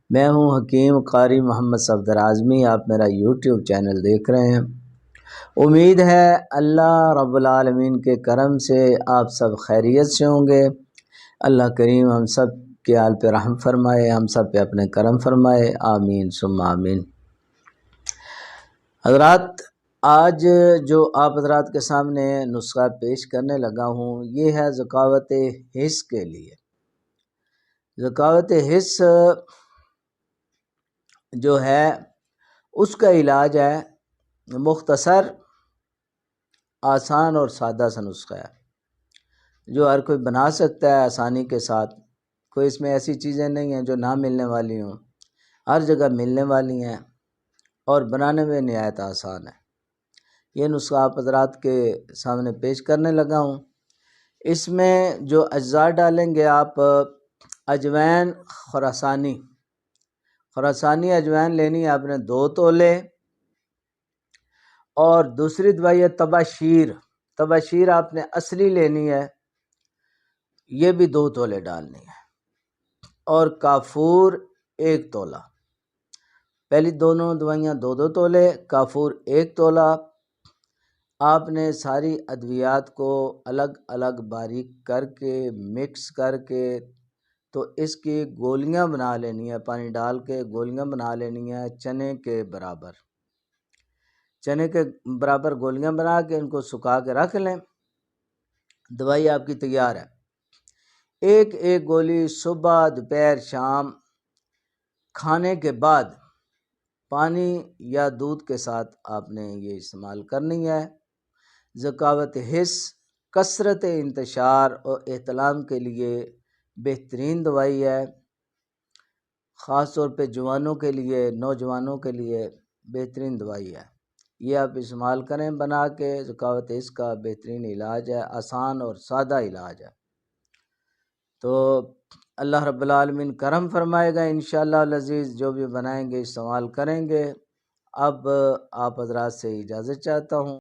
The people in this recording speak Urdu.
میں ہوں حکیم قاری محمد صفدر اعظمی۔ آپ میرا یوٹیوب چینل دیکھ رہے ہیں۔ امید ہے اللہ رب العالمین کے کرم سے آپ سب خیریت سے ہوں گے۔ اللہ کریم ہم سب کے حال پہ رحم فرمائے، ہم سب پہ اپنے کرم فرمائے، آمین ثم آمین۔ حضرات، آج جو آپ حضرات کے سامنے نسخہ پیش کرنے لگا ہوں یہ ہے ذکاوت حس کے لیے۔ ذکاوت حس جو ہے اس کا علاج ہے مختصر، آسان اور سادہ سا نسخہ ہے جو ہر کوئی بنا سکتا ہے آسانی کے ساتھ۔ کوئی اس میں ایسی چیزیں نہیں ہیں جو نہ ملنے والی ہوں، ہر جگہ ملنے والی ہیں اور بنانے میں نہایت آسان ہے۔ یہ نسخہ آپ حضرات کے سامنے پیش کرنے لگا ہوں۔ اس میں جو اجزاء ڈالیں گے آپ، اجوین خراسانی اجوین لینی ہے آپ نے 2 تولے، اور دوسری دوائی ہے تباشیر آپ نے اصلی لینی ہے، یہ بھی 2 تولے ڈالنی ہے، اور کافور 1 تولہ۔ پہلی دونوں دوائیاں 2 تولے، کافور 1 تولہ۔ آپ نے ساری ادویات کو الگ الگ باریک کر کے مکس کر کے تو اس کی گولیاں بنا لینی ہے، پانی ڈال کے گولیاں بنا لینی ہے چنے کے برابر گولیاں بنا کے ان کو سکھا کے رکھ لیں۔ دوائی آپ کی تیار ہے۔ ایک گولی صبح، دوپہر، شام کھانے کے بعد پانی یا دودھ کے ساتھ آپ نے یہ استعمال کرنی ہے۔ ذکاوت حس کثرت انتشار اور احتلام کے لیے بہترین دوائی ہے، خاص طور پہ جوانوں کے لیے، نوجوانوں کے لیے بہترین دوائی ہے۔ یہ آپ استعمال کریں بنا کے۔ ذکاوت حس کا بہترین علاج ہے، آسان اور سادہ علاج ہے۔ تو اللہ رب العالمین کرم فرمائے گا انشاءاللہ العزیز، جو بھی بنائیں گے استعمال کریں گے۔ اب آپ حضرات سے اجازت چاہتا ہوں۔